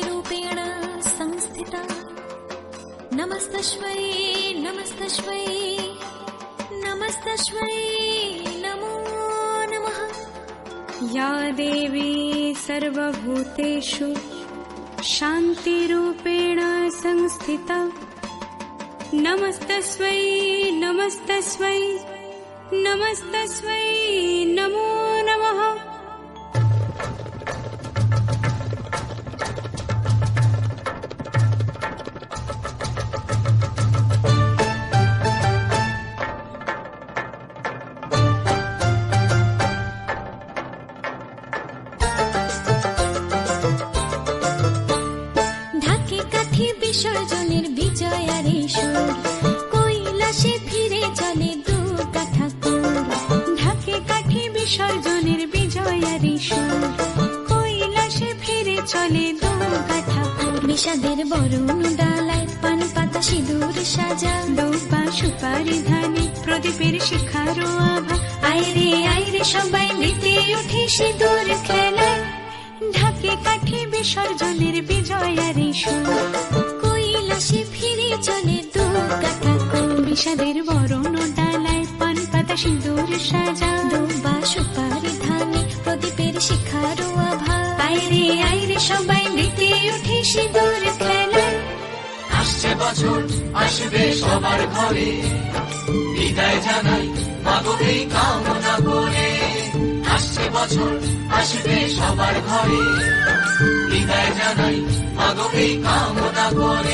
शान्तिरूपेण संस्थिता। नमस्तस्मै नमस्तस्मै नमस्तस्मै नमो नमः। या देवी सर्वभूतेषु शान्तिरूपेण संस्थिता। नमस्तस्मै नमस्तस्मै नमस्तस्मै नमो नमः। ঢাকে কাঠি বিসর্জনের বিজয়ারে সুর, কৈলাসে ফিরে চলে দু কাঠা কুল। ঢাকে কাঠি বিসর্জনের বিজয়ারে সুর, কৈলাসে ফিরে চলে দু কাঠা কুল। বিষাদের বরণ ডালায় পান পাতা সিঁদুর সাজা, দৌপা সুপারি ধানে প্রদীপের শিখারো আভা। আইরে সবাই মেতে উঠে সিঁদুর খেলায়, ঢাকে কাঠি বিসর্জনের বিজয়ারে সুর, কৈলাসে ফিরে চলে দু কাঠা কুল। বিষাদের বরণ ডালায় পান পাতা সিঁদুর সাজা, দৌপা সুপারি ধানে প্রদীপের শিখারো আভা। আইরে সবাই মেতে উঠে সিঁদুর খেলায়। আসছে বছর আসবে সবার ঘরে, বিদায় জানাই মাগো এই কামনা করে। আসছে বছর আসবে সবার ঘরে, বিদায় জানাই মাগো এই কামনা করে।